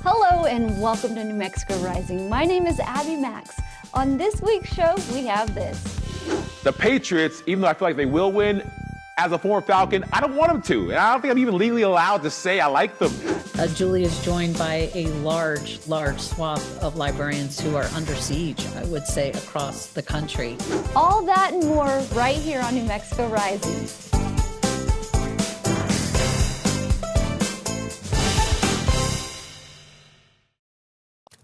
Hello and welcome to New Mexico Rising. My name is Abby Max. On this week's show, we have this. The Patriots, even though I feel like they will win, as a former Falcon, I don't want them to. And I don't think I'm even legally allowed to say I like them. Julie is joined by a large swath of librarians who are under siege, I would say, across the country. All that and more right here on New Mexico Rising.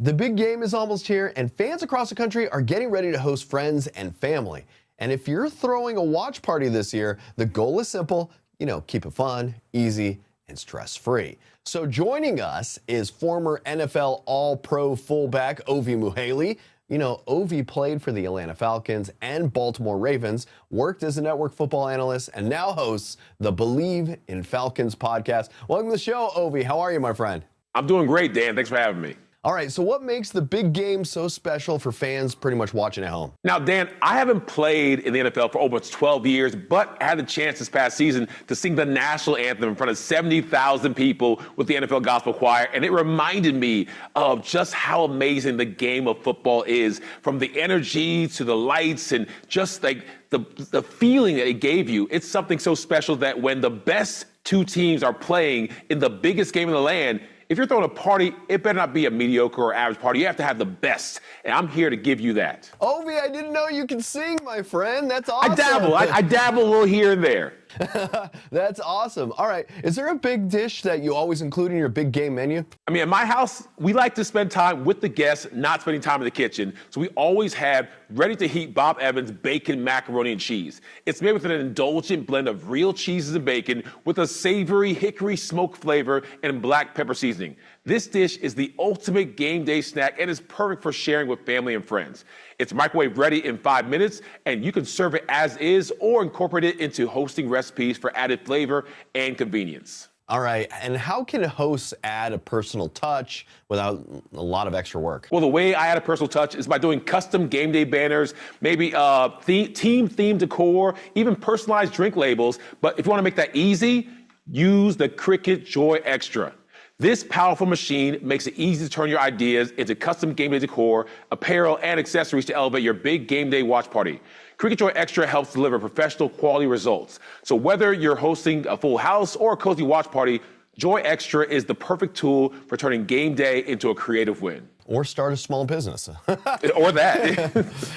The big game is almost here, and fans across the country are getting ready to host friends and family. And if you're throwing a watch party this year, the goal is simple, keep it fun, easy, and stress-free. So joining us is former NFL All-Pro fullback Ovie Mughelli. Ovie played for the Atlanta Falcons and Baltimore Ravens, worked as a network football analyst, and now hosts the Believe in Falcons podcast. Welcome to the show, Ovie. How are you, my friend? I'm doing great, Dan. Thanks for having me. All right, so what makes the big game so special for fans pretty much watching at home? Now, Dan, I haven't played in the NFL for over 12 years, but I had the chance this past season to sing the national anthem in front of 70,000 people with the NFL Gospel Choir, and it reminded me of just how amazing the game of football is, from the energy to the lights and just like the feeling that it gave you. It's something so special that when the best two teams are playing in the biggest game in the land, if you're throwing a party, it better not be a mediocre or average party. You have to have the best, and I'm here to give you that. Ovie, I didn't know you could sing, my friend. That's awesome. I dabble a little here and there. That's awesome. All right, is there a big dish that you always include in your big game menu? I mean, at my house, we like to spend time with the guests, not spending time in the kitchen. So we always have ready-to-heat Bob Evans bacon, macaroni, and cheese. It's made with an indulgent blend of real cheeses and bacon with a savory hickory smoke flavor and black pepper seasoning. This dish is the ultimate game day snack and is perfect for sharing with family and friends. It's microwave ready in 5 minutes, and you can serve it as is or incorporate it into hosting recipes for added flavor and convenience. All right, and how can hosts add a personal touch without a lot of extra work? Well, the way I add a personal touch is by doing custom game day banners, maybe team-themed decor, even personalized drink labels. But if you want to make that easy, use the Cricut Joy Extra. This powerful machine makes it easy to turn your ideas into custom game day decor, apparel, and accessories to elevate your big game day watch party. Cricut Joy Extra helps deliver professional quality results. So whether you're hosting a full house or a cozy watch party, Joy Extra is the perfect tool for turning game day into a creative win. Or start a small business. Or that.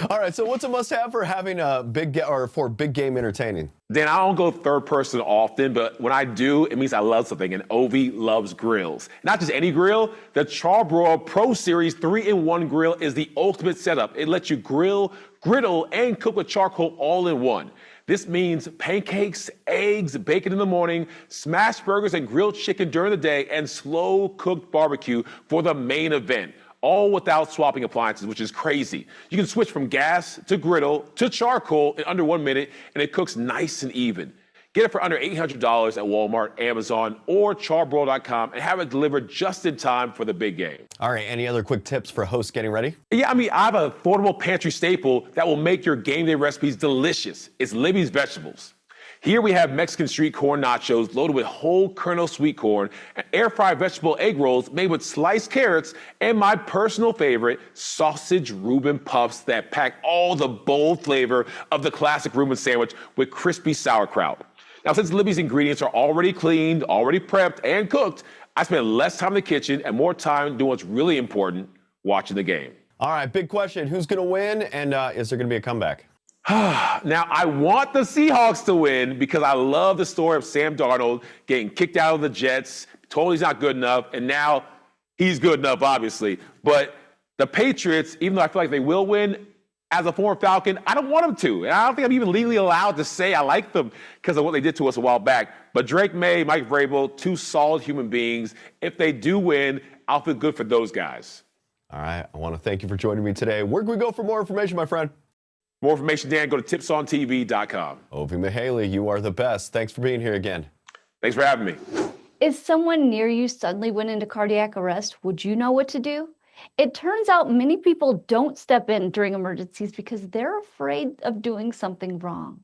All right, so what's a must-have for having a big game entertaining? Dan, I don't go third person often, but when I do, it means I love something, and Ovie loves grills. Not just any grill, the Charbroil Pro Series 3-in-1 grill is the ultimate setup. It lets you grill, griddle, and cook with charcoal all in one. This means pancakes, eggs, bacon in the morning, smashed burgers and grilled chicken during the day, and slow-cooked barbecue for the main event. All without swapping appliances, which is crazy. You can switch from gas to griddle to charcoal in under 1 minute, and it cooks nice and even. Get it for under $800 at Walmart, Amazon, or charbroil.com and have it delivered just in time for the big game. All right, any other quick tips for hosts getting ready? Yeah, I have an affordable pantry staple that will make your game day recipes delicious. It's Libby's Vegetables. Here we have Mexican street corn nachos loaded with whole kernel sweet corn, and air-fried vegetable egg rolls made with sliced carrots, and my personal favorite, sausage Reuben puffs that pack all the bold flavor of the classic Reuben sandwich with crispy sauerkraut. Now, since Libby's ingredients are already cleaned, already prepped, and cooked, I spend less time in the kitchen and more time doing what's really important, watching the game. All right, big question. Who's going to win, and is there going to be a comeback? Now, I want the Seahawks to win because I love the story of Sam Darnold getting kicked out of the Jets, told he's not good enough, and now he's good enough, obviously. But the Patriots, even though I feel like they will win, as a former Falcon, I don't want them to. And I don't think I'm even legally allowed to say I like them because of what they did to us a while back. But Drake May, Mike Vrabel, two solid human beings. If they do win, I'll feel good for those guys. All right, I want to thank you for joining me today. Where can we go for more information, my friend? More information, Dan, go to tipsontv.com. Ovie Mughelli, you are the best. Thanks for being here again. Thanks for having me. If someone near you suddenly went into cardiac arrest, would you know what to do? It turns out many people don't step in during emergencies because they're afraid of doing something wrong.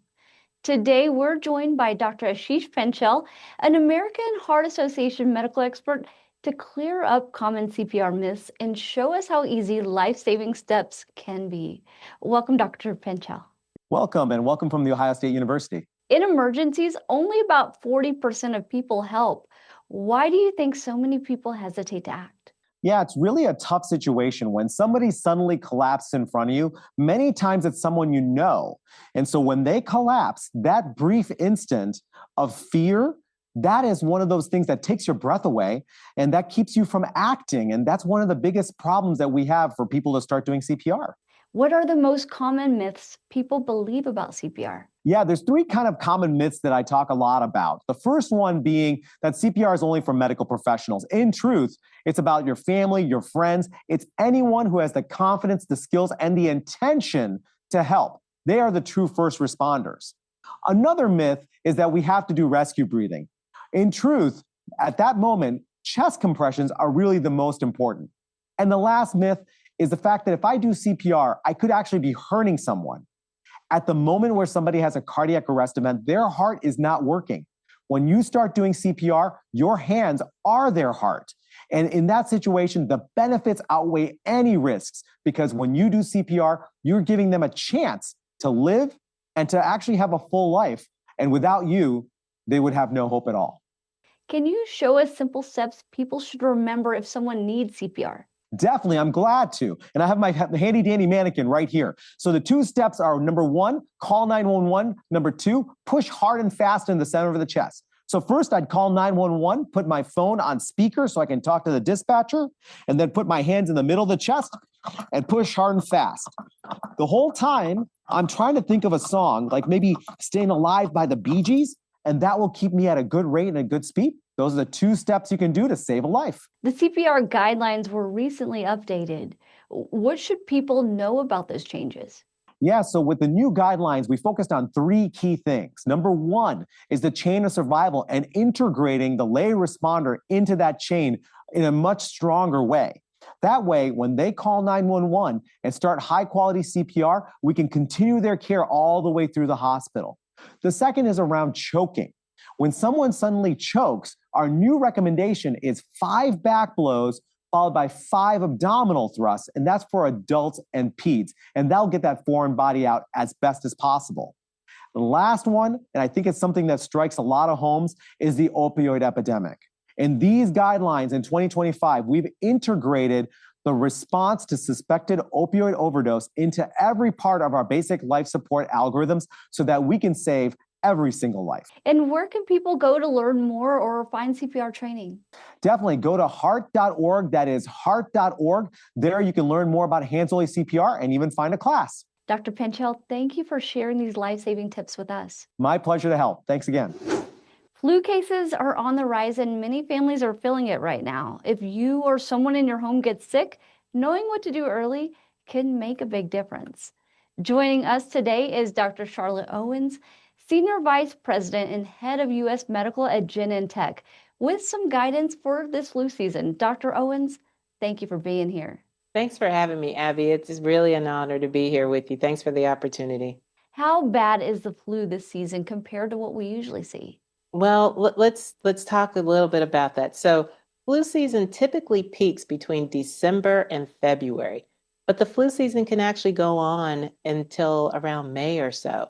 Today, we're joined by Dr. Ashesh Panchel, an American Heart Association medical expert to clear up common CPR myths and show us how easy life-saving steps can be. Welcome, Dr. Panchel. Welcome, and welcome from The Ohio State University. In emergencies, only about 40% of people help. Why do you think so many people hesitate to act? Yeah, it's really a tough situation when somebody suddenly collapses in front of you. Many times it's someone you know. And so when they collapse, that brief instant of fear, that is one of those things that takes your breath away and that keeps you from acting. And that's one of the biggest problems that we have for people to start doing CPR. What are the most common myths people believe about CPR? Yeah, there's three kind of common myths that I talk a lot about. The first one being that CPR is only for medical professionals. In truth, it's about your family, your friends. It's anyone who has the confidence, the skills, and the intention to help. They are the true first responders. Another myth is that we have to do rescue breathing. In truth, at that moment, chest compressions are really the most important. And the last myth is the fact that if I do CPR, I could actually be hurting someone. At the moment where somebody has a cardiac arrest event, their heart is not working. When you start doing CPR, your hands are their heart. And in that situation, the benefits outweigh any risks because when you do CPR, you're giving them a chance to live and to actually have a full life. And without you, they would have no hope at all. Can you show us simple steps people should remember if someone needs CPR? Definitely, I'm glad to. And I have my handy dandy mannequin right here. So the two steps are number one, call 911. Number two, push hard and fast in the center of the chest. So first I'd call 911, put my phone on speaker so I can talk to the dispatcher, and then put my hands in the middle of the chest and push hard and fast. The whole time I'm trying to think of a song, like maybe Staying Alive by the Bee Gees, and that will keep me at a good rate and a good speed. Those are the two steps you can do to save a life. The CPR guidelines were recently updated. What should people know about those changes? Yeah, so with the new guidelines, we focused on three key things. Number one is the chain of survival and integrating the lay responder into that chain in a much stronger way. That way, when they call 911 and start high quality CPR, we can continue their care all the way through the hospital. The second is around choking. When someone suddenly chokes, our new recommendation is 5 back blows followed by 5 abdominal thrusts, and that's for adults and peds, and that'll get that foreign body out as best as possible. The last one, and I think it's something that strikes a lot of homes, is the opioid epidemic. In these guidelines in 2025, we've integrated the response to suspected opioid overdose into every part of our basic life support algorithms so that we can save every single life. And where can people go to learn more or find CPR training? Definitely go to heart.org. That is heart.org. There you can learn more about hands-only CPR and even find a class. Dr. Panchel, thank you for sharing these life-saving tips with us. My pleasure to help. Thanks again. Flu cases are on the rise and many families are feeling it right now. If you or someone in your home gets sick, knowing what to do early can make a big difference. Joining us today is Dr. Charlotte Owens, Senior Vice President and Head of U.S. Medical at Genentech, with some guidance for this flu season. Dr. Owens, thank you for being here. Thanks for having me, Abby. It's really an honor to be here with you. Thanks for the opportunity. How bad is the flu this season compared to what we usually see? Well, let's talk a little bit about that. So flu season typically peaks between December and February, but the flu season can actually go on until around May or so.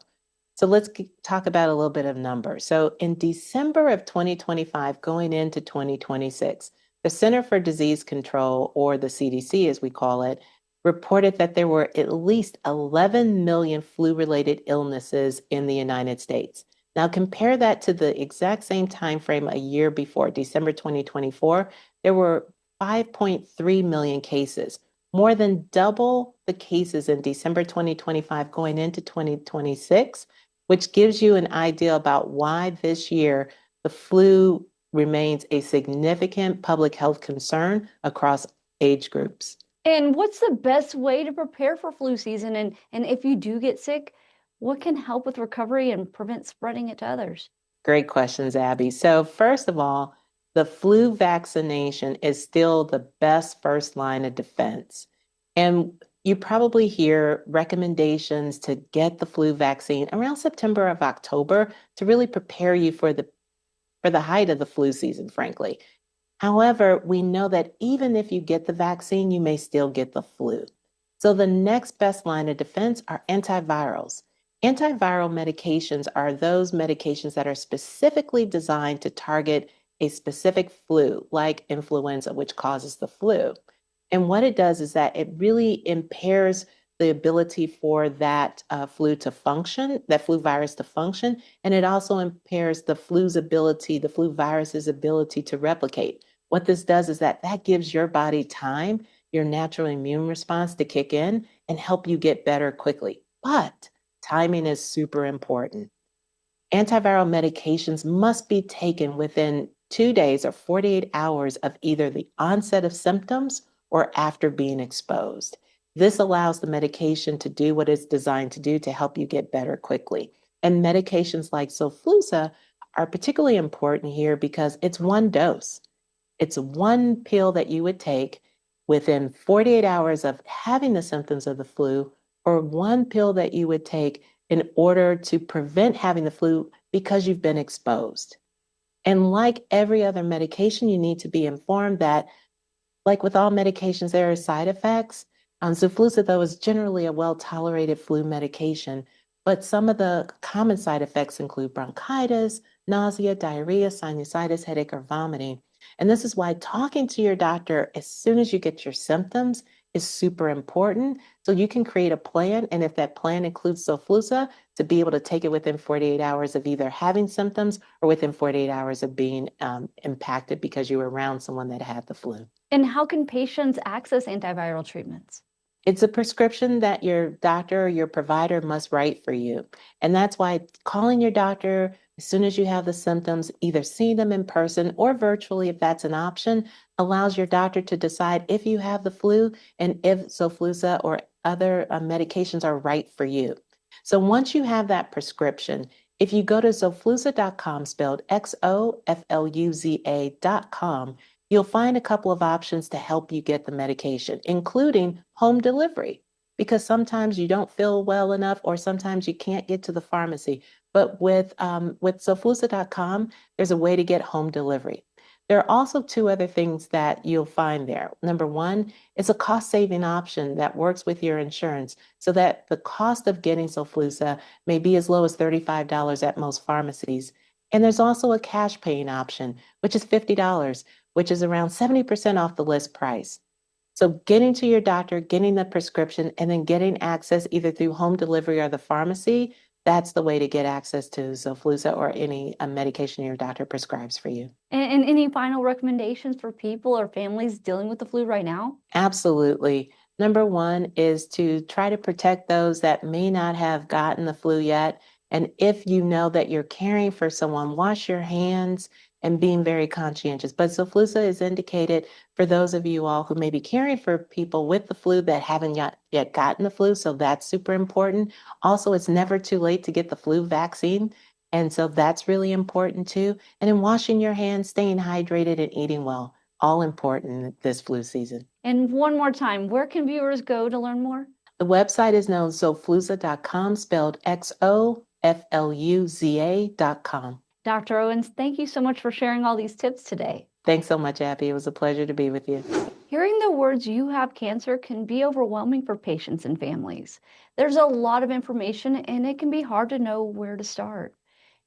So let's talk about a little bit of numbers. So in December of 2025, going into 2026, the Center for Disease Control, or the CDC as we call it, reported that there were at least 11 million flu-related illnesses in the United States. Now compare that to the exact same time frame a year before, December 2024, there were 5.3 million cases, more than double the cases in December 2025 going into 2026, which gives you an idea about why this year the flu remains a significant public health concern across age groups. And what's the best way to prepare for flu season? And if you do get sick, what can help with recovery and prevent spreading it to others? Great questions, Abby. So first of all, the flu vaccination is still the best first line of defense. And you probably hear recommendations to get the flu vaccine around September or October to really prepare you for the height of the flu season, frankly. However, we know that even if you get the vaccine, you may still get the flu. So the next best line of defense are antivirals. Antiviral medications are those medications that are specifically designed to target a specific flu, like influenza, which causes the flu. And what it does is that it really impairs the ability for that flu to function, that flu virus to function, and it also impairs the flu's ability, the flu virus's ability to replicate. What this does is that gives your body time, your natural immune response to kick in and help you get better quickly. But timing is super important. Antiviral medications must be taken within 2 days or 48 hours of either the onset of symptoms or after being exposed. This allows the medication to do what it's designed to do to help you get better quickly. And medications like Xofluza are particularly important here because it's one dose. It's one pill that you would take within 48 hours of having the symptoms of the flu, or one pill that you would take in order to prevent having the flu because you've been exposed. And like every other medication, you need to be informed that, like with all medications, there are side effects. Xofluza, though, is generally a well-tolerated flu medication, but some of the common side effects include bronchitis, nausea, diarrhea, sinusitis, headache, or vomiting. And this is why talking to your doctor as soon as you get your symptoms is super important. So you can create a plan. And if that plan includes Xofluza, to be able to take it within 48 hours of either having symptoms or within 48 hours of being impacted because you were around someone that had the flu. And how can patients access antiviral treatments? It's a prescription that your doctor or your provider must write for you. And that's why calling your doctor as soon as you have the symptoms, either seeing them in person or virtually, if that's an option, allows your doctor to decide if you have the flu and if Xofluza or other medications are right for you. So once you have that prescription, if you go to Xofluza.com, spelled XOFLUZA.com, you'll find a couple of options to help you get the medication, including home delivery, because sometimes you don't feel well enough or sometimes you can't get to the pharmacy. But with Xofluza.com, there's a way to get home delivery. There are also two other things that you'll find there. Number one, it's a cost-saving option that works with your insurance so that the cost of getting Xofluza may be as low as $35 at most pharmacies. And there's also a cash paying option, which is $50, which is around 70% off the list price. So getting to your doctor, getting the prescription, and then getting access either through home delivery or the pharmacy, that's the way to get access to Xofluza or any medication your doctor prescribes for you. And any final recommendations for people or families dealing with the flu right now? Absolutely. Number one is to try to protect those that may not have gotten the flu yet. And if you know that you're caring for someone, wash your hands and being very conscientious. But Xofluza is indicated for those of you all who may be caring for people with the flu that haven't yet gotten the flu. So that's super important. Also, it's never too late to get the flu vaccine. And so that's really important too. And then washing your hands, staying hydrated, and eating well, all important this flu season. And one more time, where can viewers go to learn more? The website is known Xofluza.com, spelled XOFLUZA.com. Dr. Owens, thank you so much for sharing all these tips today. Thanks so much, Abby. It was a pleasure to be with you. Hearing the words "you have cancer" can be overwhelming for patients and families. There's a lot of information and it can be hard to know where to start.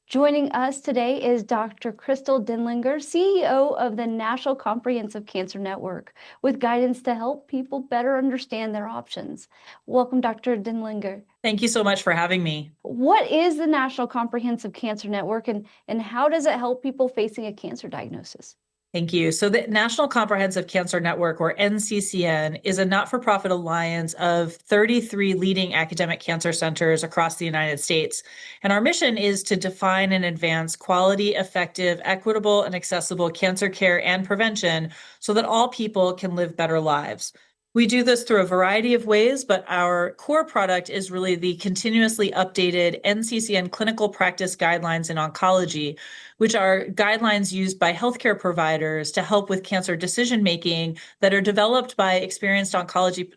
Joining us today is Dr. Crystal Denlinger, CEO of the National Comprehensive Cancer Network, with guidance to help people better understand their options. Welcome, Dr. Denlinger. Thank you so much for having me. What is the National Comprehensive Cancer Network and how does it help people facing a cancer diagnosis? Thank you. So the National Comprehensive Cancer Network, or NCCN, is a not-for-profit alliance of 33 leading academic cancer centers across the United States. And our mission is to define and advance quality, effective, equitable, and accessible cancer care and prevention so that all people can live better lives. We do this through a variety of ways, but our core product is really the continuously updated NCCN clinical practice guidelines in oncology, which are guidelines used by healthcare providers to help with cancer decision-making that are developed by experienced oncology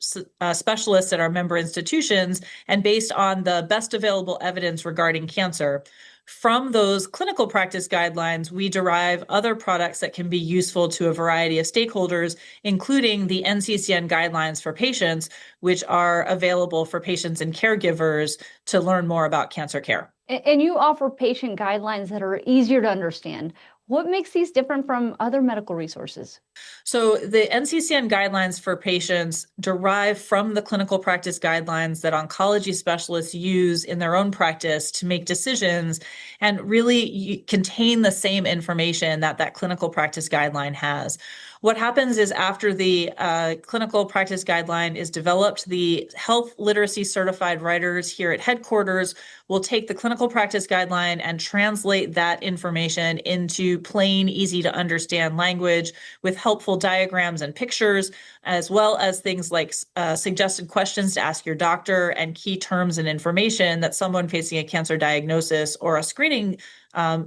specialists at our member institutions and based on the best available evidence regarding cancer. From those clinical practice guidelines, we derive other products that can be useful to a variety of stakeholders, including the NCCN guidelines for patients, which are available for patients and caregivers to learn more about cancer care. And you offer patient guidelines that are easier to understand. What makes these different from other medical resources? So the NCCN guidelines for patients derive from the clinical practice guidelines that oncology specialists use in their own practice to make decisions, and really contain the same information that that clinical practice guideline has. What happens is after the clinical practice guideline is developed, the health literacy certified writers here at headquarters will take the clinical practice guideline and translate that information into plain, easy to understand language with helpful diagrams and pictures, as well as things like suggested questions to ask your doctor and key terms and information that someone facing a cancer diagnosis or a screening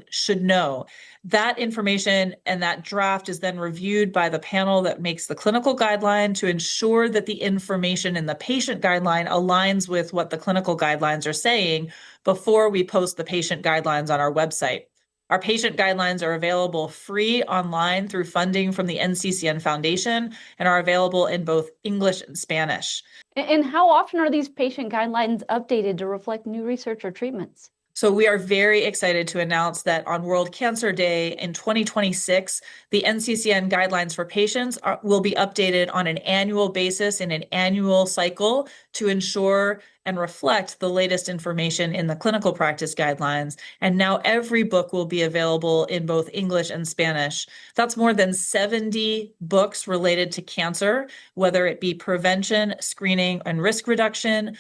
should know. That information and that draft is then reviewed by the panel that makes the clinical guideline to ensure that the information in the patient guideline aligns with what the clinical guidelines are saying before we post the patient guidelines on our website. Our patient guidelines are available free online through funding from the NCCN Foundation and are available in both English and Spanish. And how often are these patient guidelines updated to reflect new research or treatments? So we are very excited to announce that on World Cancer Day in 2026, the NCCN guidelines for patients will be updated on an annual basis in an annual cycle to ensure and reflect the latest information in the clinical practice guidelines. And now every book will be available in both English and Spanish. That's more than 70 books related to cancer, whether it be prevention, screening, and risk reduction,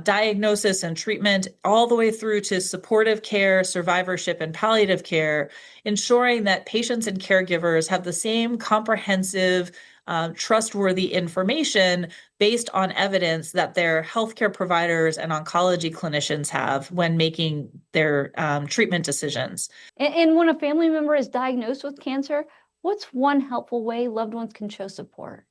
diagnosis and treatment, all the way through to supportive care, survivorship, and palliative care, ensuring that patients and caregivers have the same comprehensive, trustworthy information based on evidence that their healthcare providers and oncology clinicians have when making their treatment decisions. And when a family member is diagnosed with cancer, what's one helpful way loved ones can show support?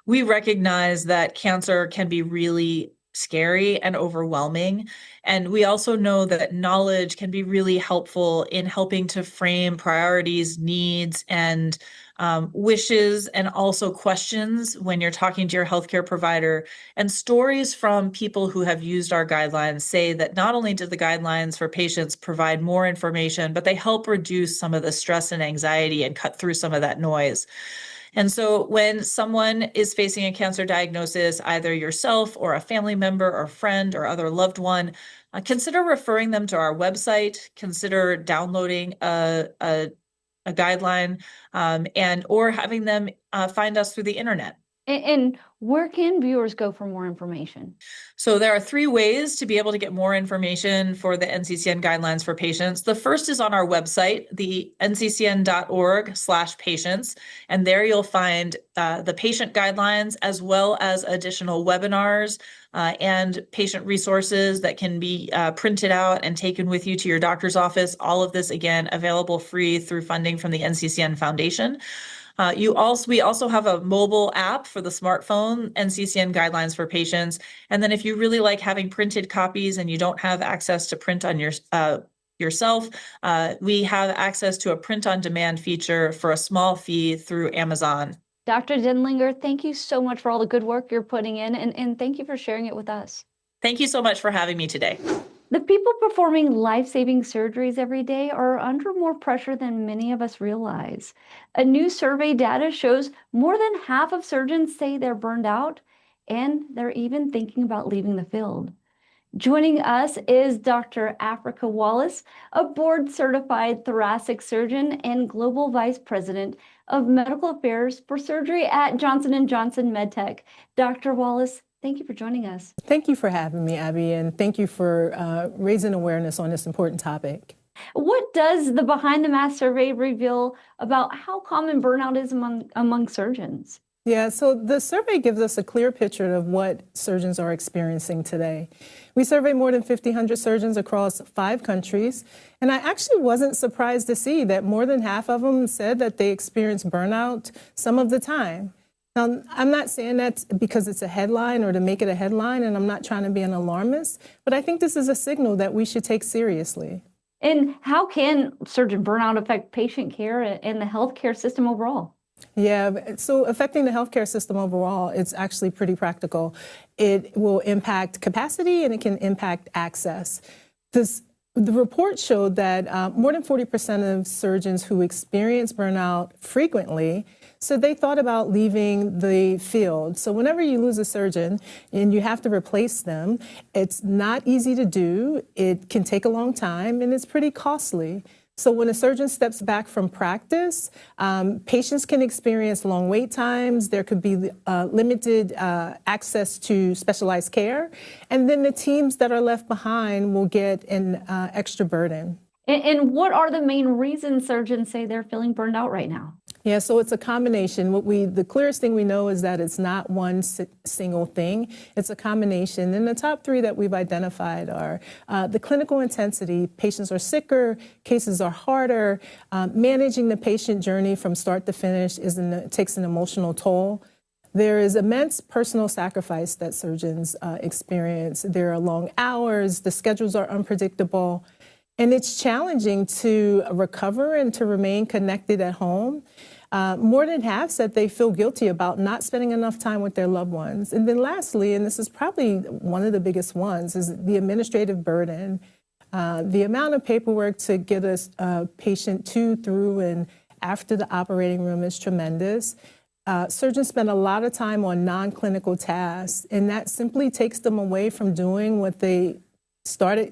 We recognize that cancer can be really scary and overwhelming. And we also know that knowledge can be really helpful in helping to frame priorities, needs, and wishes, and also questions when you're talking to your healthcare provider. And stories from people who have used our guidelines say that not only do the guidelines for patients provide more information, but they help reduce some of the stress and anxiety and cut through some of that noise. And so when someone is facing a cancer diagnosis, either yourself or a family member or friend or other loved one, consider referring them to our website, consider downloading a guideline, and or having them find us through the internet. And where can viewers go for more information? So there are 3 ways to be able to get more information for the NCCN guidelines for patients. The first is on our website, the nccn.org/patients. And there you'll find the patient guidelines, as well as additional webinars and patient resources that can be printed out and taken with you to your doctor's office. All of this, again, available free through funding from the NCCN Foundation. We also have a mobile app for the smartphone, NCCN Guidelines for Patients. And then if you really like having printed copies and you don't have access to print on yourself, we have access to a print-on-demand feature for a small fee through Amazon. Dr. Denlinger, thank you so much for all the good work you're putting in, and thank you for sharing it with us. Thank you so much for having me today. The people performing life-saving surgeries every day are under more pressure than many of us realize. A new survey data shows more than half of surgeons say they're burned out, and they're even thinking about leaving the field. Joining us is Dr. Africa Wallace, a board-certified thoracic surgeon and Global Vice President of Medical Affairs for Surgery at Johnson & Johnson MedTech. Dr. Wallace, thank you for joining us. Thank you for having me, Abby, and thank you for raising awareness on this important topic. What does the Behind the Mask survey reveal about how common burnout is among surgeons? Yeah, so the survey gives us a clear picture of what surgeons are experiencing today. We surveyed more than 1,500 surgeons across 5 countries, and I actually wasn't surprised to see that more than half of them said that they experience burnout some of the time. Now, I'm not saying that because it's a headline or to make it a headline, and I'm not trying to be an alarmist, but I think this is a signal that we should take seriously. And how can surgeon burnout affect patient care and the healthcare system overall? Yeah, so affecting the healthcare system overall, it's actually pretty practical. It will impact capacity and it can impact access. The report showed that more than 40% of surgeons who experience burnout frequently, so they thought about leaving the field. So whenever you lose a surgeon and you have to replace them, it's not easy to do. It can take a long time and it's pretty costly. So when a surgeon steps back from practice, patients can experience long wait times. There could be limited access to specialized care. And then the teams that are left behind will get an extra burden. And what are the main reasons surgeons say they're feeling burned out right now? Yeah, so it's a combination. The clearest thing we know is that it's not one single thing. It's a combination. And the top three that we've identified are the clinical intensity. Patients are sicker, cases are harder. Managing the patient journey from start to finish takes an emotional toll. There is immense personal sacrifice that surgeons experience. There are long hours, the schedules are unpredictable, and it's challenging to recover and to remain connected at home. More than half said they feel guilty about not spending enough time with their loved ones. And then lastly, and this is probably one of the biggest ones, is the administrative burden. The amount of paperwork to get a patient to, through, and after the operating room is tremendous. Surgeons spend a lot of time on non-clinical tasks, and that simply takes them away from doing what they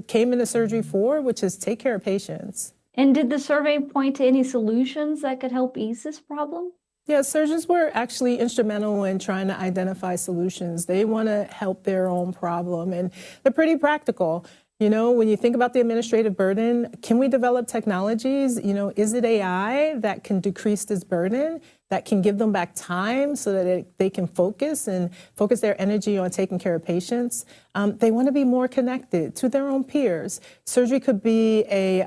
came into surgery for, which is take care of patients. And did the survey point to any solutions that could help ease this problem? Yeah, surgeons were actually instrumental in trying to identify solutions. They want to help their own problem, and they're pretty practical. You know, when you think about the administrative burden, can we develop technologies? You know, is it AI that can decrease this burden, that can give them back time so that they can focus their energy on taking care of patients? They want to be more connected to their own peers. Surgery could be a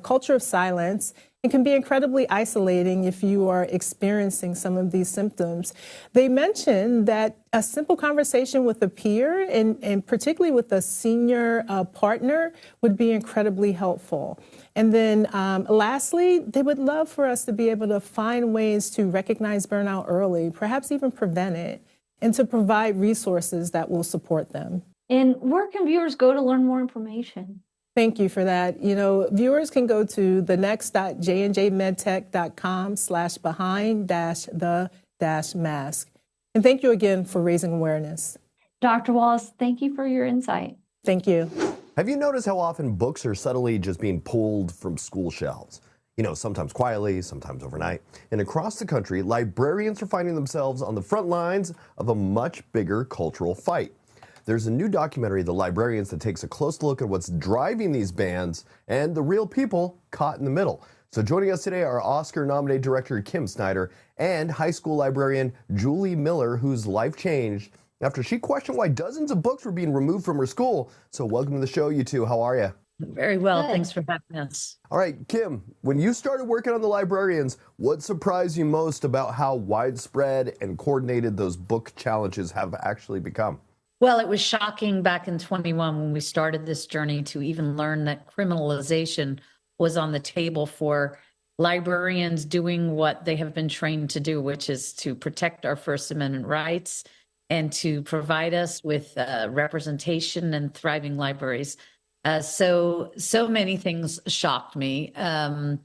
culture of silence. It can be incredibly isolating if you are experiencing some of these symptoms. They mentioned that a simple conversation with a peer and particularly with a senior partner would be incredibly helpful. And then lastly, they would love for us to be able to find ways to recognize burnout early, perhaps even prevent it, and to provide resources that will support them. And where can viewers go to learn more information? Thank you for that. You know, viewers can go to thenext.jnjmedtech.com/behind-the-mask. And thank you again for raising awareness. Dr. Wallace, thank you for your insight. Thank you. Have you noticed how often books are subtly just being pulled from school shelves? You know, sometimes quietly, sometimes overnight. And across the country, librarians are finding themselves on the front lines of a much bigger cultural fight. There's a new documentary, The Librarians, that takes a close look at what's driving these bans and the real people caught in the middle. So joining us today are Oscar-nominated director Kim Snyder and high school librarian Julie Miller, whose life changed after she questioned why dozens of books were being removed from her school. So welcome to the show, you two. How are you? Very well. Good. Thanks for having us. All right, Kim, when you started working on The Librarians, what surprised you most about how widespread and coordinated those book challenges have actually become? Well, it was shocking back in 21 when we started this journey to even learn that criminalization was on the table for librarians doing what they have been trained to do, which is to protect our First Amendment rights and to provide us with representation and thriving libraries. So many things shocked me. And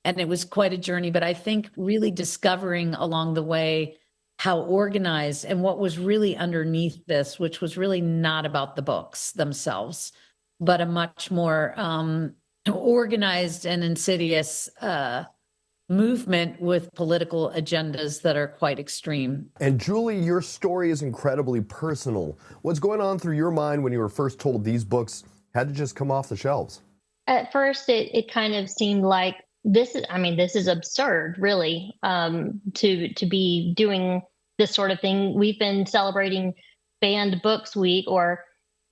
it was quite a journey, but I think really discovering along the way how organized and what was really underneath this, which was really not about the books themselves, but a much more organized and insidious movement with political agendas that are quite extreme. And Julie, your story is incredibly personal. What's going on through your mind when you were first told these books had to just come off the shelves? At first, it kind of seemed like this is absurd, really, to be doing this sort of thing. We've been celebrating Banned Books Week, or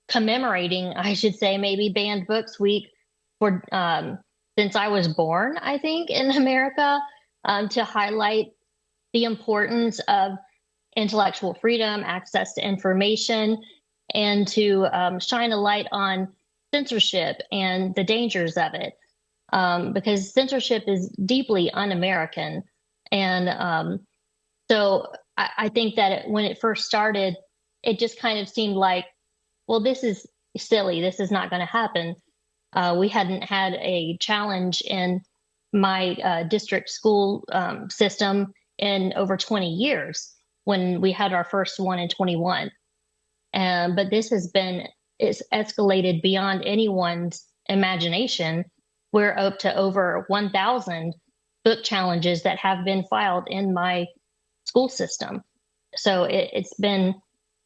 commemorating, I should say, maybe Banned Books Week for since I was born, I think, in America, to highlight the importance of intellectual freedom, access to information, and to shine a light on censorship and the dangers of it, because censorship is deeply un-American. And so I think that when it first started, it just kind of seemed like, well, this is silly. This is not going to happen. We hadn't had a challenge in my district school system in over 20 years when we had our first one in 21. But this it's escalated beyond anyone's imagination. We're up to over 1,000 book challenges that have been filed in my school system. So it's been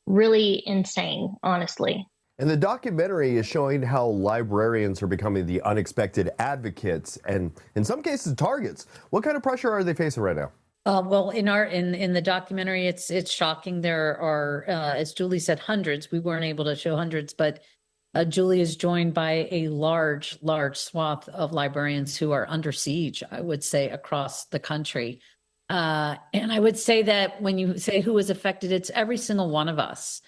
really insane, honestly. And the documentary is showing how librarians are becoming the unexpected advocates and, in some cases, targets. What kind of pressure are they facing right now? Well, in the documentary, it's shocking. There are, as Julie said, hundreds. We weren't able to show hundreds, but Julie is joined by a large swath of librarians who are under siege, I would say, across the country. And I would say that when you say who is affected, it's every single one of us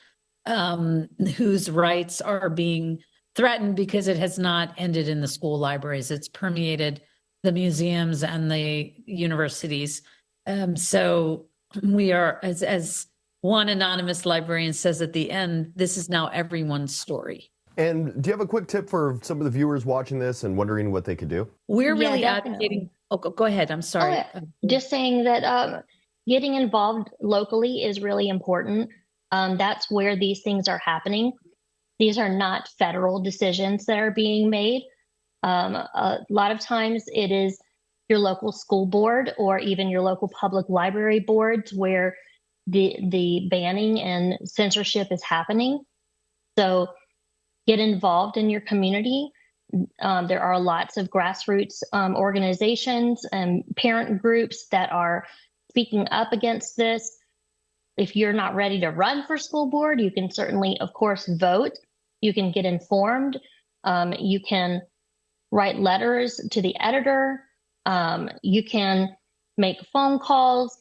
whose rights are being threatened because it has not ended in the school libraries. It's permeated the museums and the universities. So we are, as one anonymous librarian says at the end, this is now everyone's story. And do you have a quick tip for some of the viewers watching this and wondering what they could do? We're really advocating. Oh, go ahead. I'm sorry. Just saying that getting involved locally is really important. That's where these things are happening. These are not federal decisions that are being made. A lot of times it is your local school board or even your local public library boards where the banning and censorship is happening. So get involved in your community. There are lots of grassroots organizations and parent groups that are speaking up against this. If you're not ready to run for school board, you can certainly, of course, vote. You can get informed. You can write letters to the editor. You can make phone calls.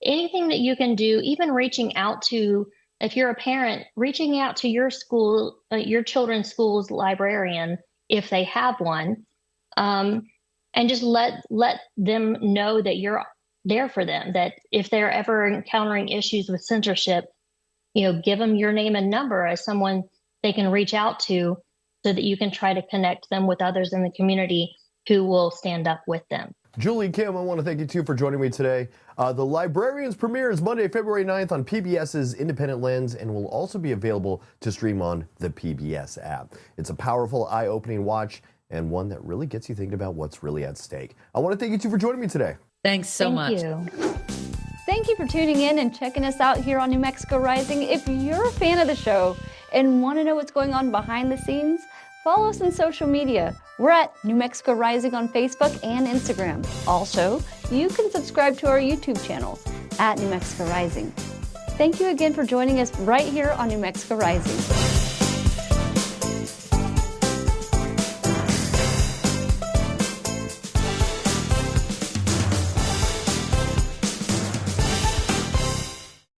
Anything that you can do, even reaching out to, if you're a parent, reaching out to your school, your children's school's librarian, if they have one, and just let them know that you're there for them, that if they're ever encountering issues with censorship, give them your name and number as someone they can reach out to so that you can try to connect them with others in the community who will stand up with them. Julie, Kim, I want to thank you too for joining me today. The Librarians premiere is Monday, February 9th on PBS's Independent Lens and will also be available to stream on the PBS app. It's a powerful, eye-opening watch and one that really gets you thinking about what's really at stake. I want to thank you too for joining me today. Thanks so much. Thank you for tuning in and checking us out here on New Mexico Rising. If you're a fan of the show and want to know what's going on behind the scenes, follow us on social media. We're at New Mexico Rising on Facebook and Instagram. Also, you can subscribe to our YouTube channels at New Mexico Rising. Thank you again for joining us right here on New Mexico Rising.